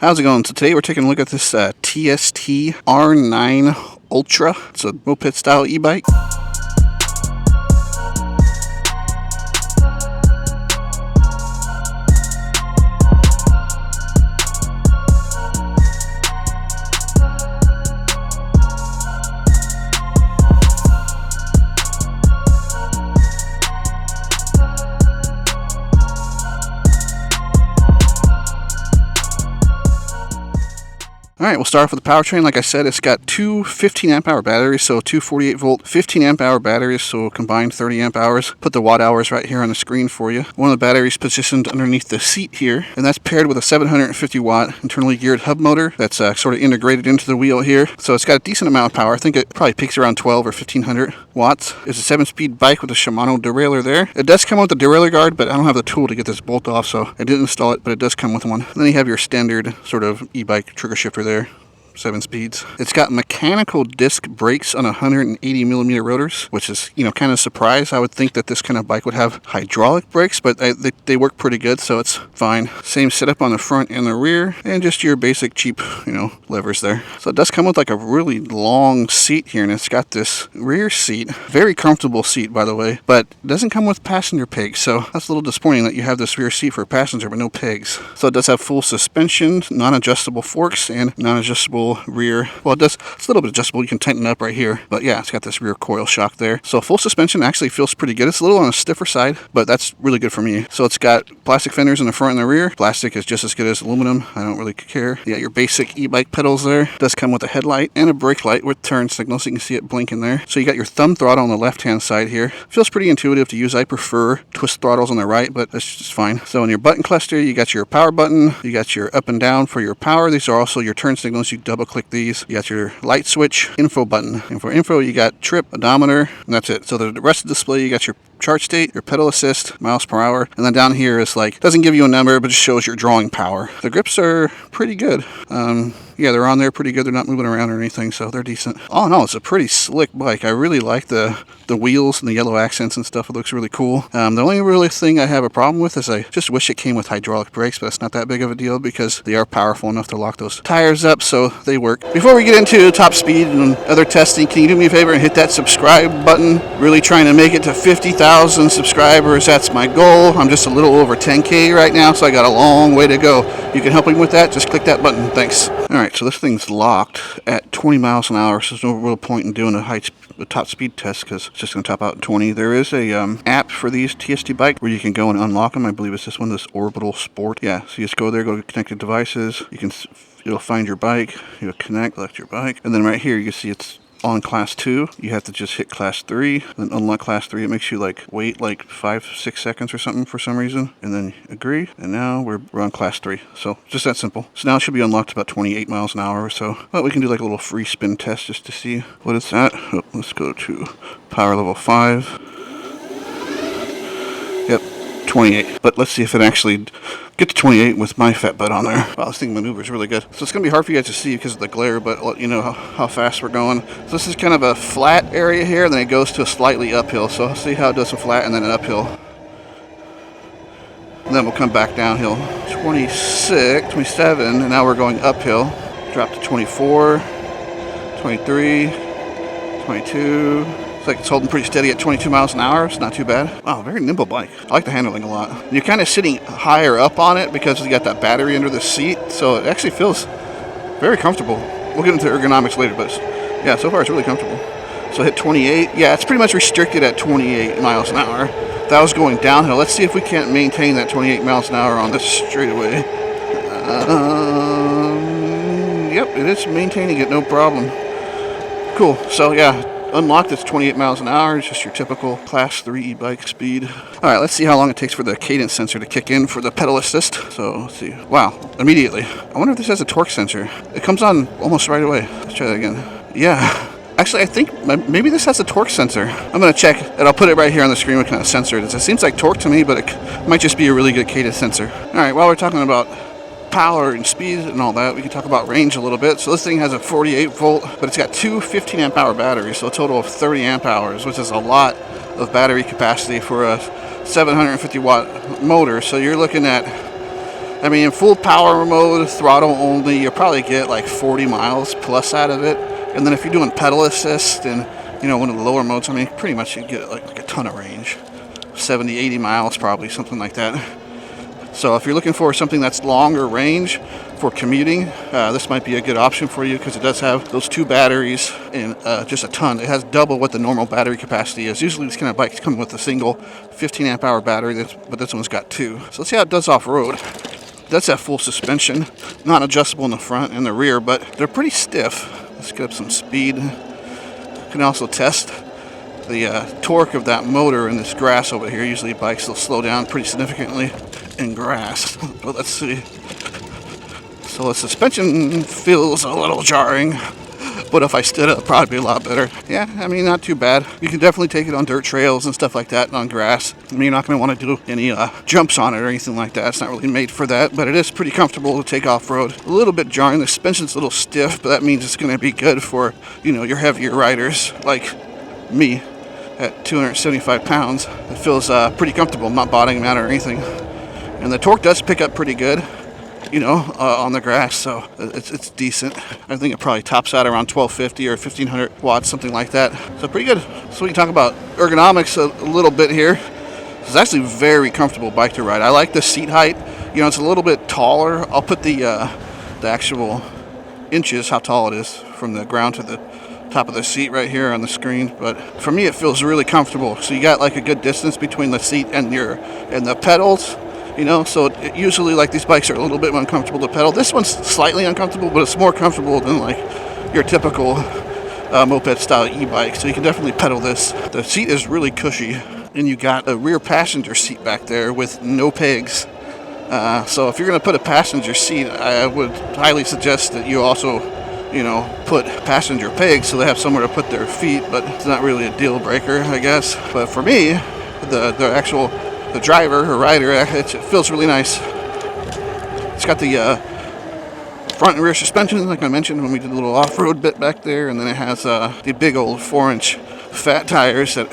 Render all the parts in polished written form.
How's it going? So today we're taking a look at this TST R9 Ultra. It's a moped-style e-bike. Alright, we'll start off with the powertrain. Like I said, it's got two 15 amp hour batteries, so two 48 volt 15 amp hour batteries, so combined 30 amp hours. Put the watt hours right here on the screen for you. One of the batteries positioned underneath the seat here, and that's paired with a 750 watt internally geared hub motor that's sort of integrated into the wheel here. So it's got a decent amount of power. I think it probably peaks around 12 or 1500 watts. It's a 7-speed bike with a Shimano derailleur there. It does come with a derailleur guard, but I don't have the tool to get this bolt off, so I didn't install it, but it does come with one. And then you have your standard sort of e-bike trigger shifter there. 7 speeds. It's got mechanical disc brakes on 180 millimeter rotors, which is, kind of a surprise. I would think that this kind of bike would have hydraulic brakes, but they work pretty good, so it's fine. Same setup on the front and the rear, and just your basic cheap, levers there. So it does come with like a really long seat here, and it's got this rear seat. Very comfortable seat, by the way, but it doesn't come with passenger pegs, so that's a little disappointing that you have this rear seat for a passenger, but no pegs. So it does have full suspension, non-adjustable forks, and non-adjustable rear. Well, it's a little bit adjustable. You can tighten it up right here, but yeah, it's got this rear coil shock there. So full suspension actually feels pretty good. It's a little on the stiffer side, but that's really good for me. So it's got plastic fenders in the front and the rear. Plastic is just as good as aluminum. I don't really care. You got your basic e-bike pedals there. It does come with a headlight and a brake light with turn signal, so you can see it blinking there. So you got your thumb throttle on the left-hand side here. Feels pretty intuitive to use. I prefer twist throttles on the right, but that's just fine. So in your button cluster, you got your power button. You got your up and down for your power. These are also your turn signals. You double click these. You got your light switch, info button, and for info you got trip, odometer, and that's it. So the rest of the display, you got your chart state, your pedal assist, miles per hour, and then down here is doesn't give you a number, but just shows your drawing power. The grips are pretty good. Yeah, they're on there pretty good. They're not moving around or anything, so they're decent. Oh no, it's a pretty slick bike. I really like the wheels and the yellow accents and stuff. It looks really cool. The only really thing I have a problem with is I just wish it came with hydraulic brakes, but it's not that big of a deal because they are powerful enough to lock those tires up, so they work. Before we get into top speed and other testing, can you do me a favor and hit that subscribe button? Really trying to make it to 50,000 subscribers. That's my goal. I'm just a little over 10K right now, so I got a long way to go. You can help me with that. Just click that button. Thanks. All right, so this thing's locked at 20 miles an hour, so there's no real point in doing a top speed test because it's just going to top out at 20. There is a app for these TST bike where you can go and unlock them. I believe it's this one, this Orbital Sport. Yeah, so you just go there, go to connected devices. It'll find your bike. You'll connect, select your bike, and then right here you can see it's on class 2. You have to just hit class 3, then unlock class 3. It makes you wait 5-6 seconds or something for some reason, and then agree, and now we're on class 3. So just that simple. So now it should be unlocked about 28 miles an hour or so. But we can do a little free spin test just to see what it's at. Oh, let's go to power level 5. Yep, 28. But let's see if it actually get to 28 with my fat butt on there. Wow, this thing maneuvers really good. So it's going to be hard for you guys to see because of the glare, but I'll let you know how fast we're going. So this is kind of a flat area here, and then it goes to a slightly uphill. So I'll see how it does a flat and then an uphill. And then we'll come back downhill. 26, 27, and now we're going uphill. Drop to 24, 23, 22. It's holding pretty steady at 22 miles an hour. It's not too bad. Wow, very nimble bike. I like the handling a lot. You're kind of sitting higher up on it because you got that battery under the seat, so it actually feels very comfortable. We'll get into ergonomics later, but yeah, so far it's really comfortable. So hit 28. Yeah, it's pretty much restricted at 28 miles an hour. That was going downhill. Let's see if we can't maintain that 28 miles an hour on this straightaway. Yep, it is maintaining it, no problem. Cool. So yeah. Unlocked, it's 28 miles an hour. It's just your typical class 3 e-bike speed. Alright, let's see how long it takes for the cadence sensor to kick in for the pedal assist. So, let's see. Wow, immediately. I wonder if this has a torque sensor. It comes on almost right away. Let's try that again. Yeah. Actually, I think maybe this has a torque sensor. I'm going to check, and I'll put it right here on the screen what kind of sensor it is. It seems like torque to me, but it might just be a really good cadence sensor. Alright, while we're talking about power and speed and all that, we can talk about range a little bit. So this thing has a 48 volt, but it's got two 15 amp hour batteries, so a total of 30 amp hours, which is a lot of battery capacity for a 750 watt motor. So you're looking at I mean, in full power mode, throttle only, you'll probably get like 40 miles plus out of it. And then if you're doing pedal assist and, you know, one of the lower modes, I mean, pretty much you get like a ton of range. 70, 80 miles probably, something like that. So if you're looking for something that's longer range for commuting, this might be a good option for you because it does have those 2 batteries and just a ton. It has double what the normal battery capacity is. Usually these kind of bikes come with a single 15 amp hour battery, but this one's got 2. So let's see how it does off-road. That's that full suspension, not adjustable in the front and the rear, but they're pretty stiff. Let's get up some speed. You can also test the torque of that motor in this grass over here. Usually bikes will slow down pretty significantly in grass, but let's see. So the suspension feels a little jarring, but if I stood up, it'd probably be a lot better. Yeah, I mean, not too bad. You can definitely take it on dirt trails and stuff like that, and on grass. I mean, you're not going to want to do any jumps on it or anything like that. It's not really made for that, but it is pretty comfortable to take off-road. A little bit jarring. The suspension's a little stiff, but that means it's going to be good for, you know, your heavier riders like me at 275 pounds. It feels pretty comfortable. I'm not bottoming out or anything. And the torque does pick up pretty good, you know, on the grass, so it's decent. I think it probably tops out around 1250 or 1500 watts, something like that. So pretty good. So we can talk about ergonomics a little bit here. It's actually a very comfortable bike to ride. I like the seat height. You know, it's a little bit taller. I'll put the actual inches, how tall it is from the ground to the top of the seat right here on the screen, but for me it feels really comfortable. So you got like a good distance between the seat and the pedals. You know, so usually like these bikes are a little bit uncomfortable to pedal. This one's slightly uncomfortable, but it's more comfortable than like your typical moped-style e-bike. So you can definitely pedal this. The seat is really cushy, and you got a rear passenger seat back there with no pegs. So if you're going to put a passenger seat, I would highly suggest that you also, you know, put passenger pegs so they have somewhere to put their feet. But it's not really a deal breaker, I guess. But for me, the driver or rider, it feels really nice. It's got the front and rear suspension, like I mentioned when we did a little off-road bit back there, and then it has the big old 4-inch fat tires that,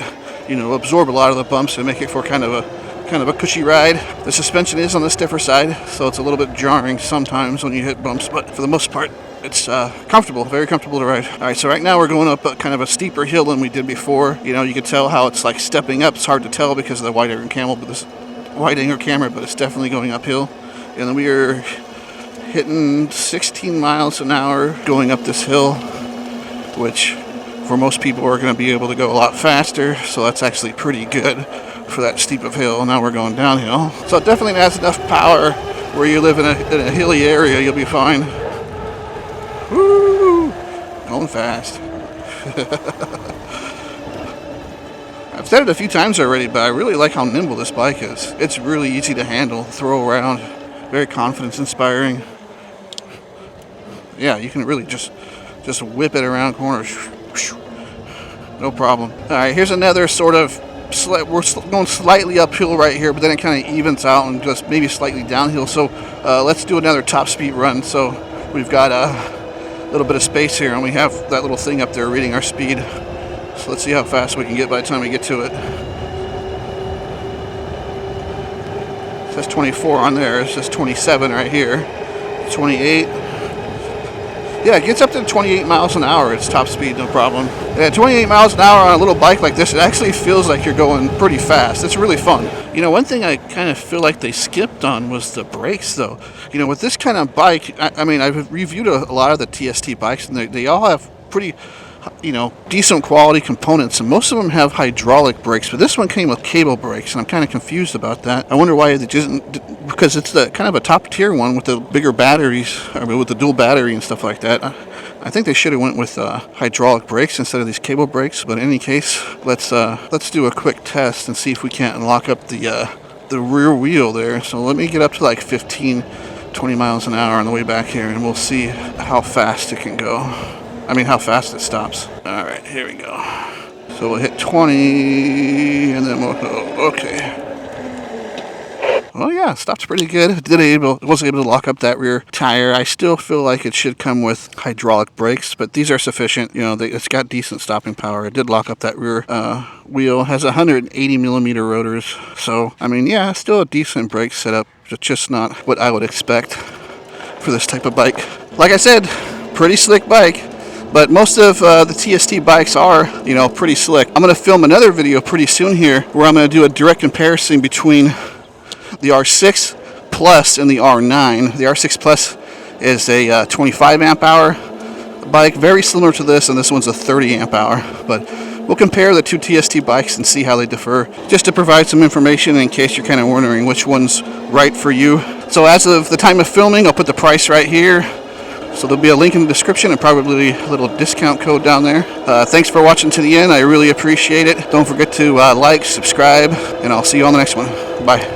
you know, absorb a lot of the bumps and make it for kind of a cushy ride. The suspension is on the stiffer side, so it's a little bit jarring sometimes when you hit bumps, but for the most part, it's comfortable, very comfortable to ride. All right, so right now we're going up kind of a steeper hill than we did before. You know, you can tell how it's like stepping up. It's hard to tell because of the wide angle camera, but it's definitely going uphill. And then we are hitting 16 miles an hour going up this hill, which for most people are going to be able to go a lot faster. So that's actually pretty good for that steep of hill. Now we're going downhill. So it definitely has enough power where you live in a hilly area, you'll be fine. Woo! Going fast. I've said it a few times already, but I really like how nimble this bike is. It's really easy to handle, throw around, very confidence inspiring. Yeah, you can really just whip it around corners. No problem. All right, here's another sort of, we're going slightly uphill right here, but then it kind of evens out and just maybe slightly downhill. So let's do another top speed run. So we've got a little bit of space here, and we have that little thing up there reading our speed. So let's see how fast we can get by the time we get to it. It says 24 on there. It says 27 right here. 28. Yeah, it gets up to 28 miles an hour. It's top speed, no problem. Yeah, 28 miles an hour on a little bike like this, it actually feels like you're going pretty fast. It's really fun. You know, one thing I kind of feel like they skipped on was the brakes, though. You know, with this kind of bike, I mean, I've reviewed a lot of the TST bikes, and they all have pretty, you know, decent quality components, and most of them have hydraulic brakes, but this one came with cable brakes, and I'm kind of confused about that. I wonder why they didn't, because it's the kind of a top tier one with the bigger batteries, I mean, with the dual battery and stuff like that. I think they should have went with hydraulic brakes instead of these cable brakes, but in any case, let's do a quick test and see if we can't lock up the rear wheel there. So let me get up to like 15, 20 miles an hour on the way back here, and we'll see how fast it can go. I mean, how fast it stops. All right, here we go. So we'll hit 20, and then we'll go, okay. Well, yeah, stops pretty good. Was able to lock up that rear tire. I still feel like it should come with hydraulic brakes, but these are sufficient. You know, it's got decent stopping power. It did lock up that rear wheel. Has 180 millimeter rotors. So, I mean, yeah, still a decent brake setup. It's just not what I would expect for this type of bike. Like I said, pretty slick bike, but most of the TST bikes are, you know, pretty slick. I'm going to film another video pretty soon here where I'm going to do a direct comparison between the R6 Plus and the R9. The R6 Plus is a 25 amp hour bike, very similar to this, and this one's a 30 amp hour. But we'll compare the two TST bikes and see how they differ, just to provide some information in case you're kind of wondering which one's right for you. So as of the time of filming, I'll put the price right here. So there'll be a link in the description and probably a little discount code down there. Thanks for watching to the end. I really appreciate it. Don't forget to like, subscribe, and I'll see you on the next one. Bye.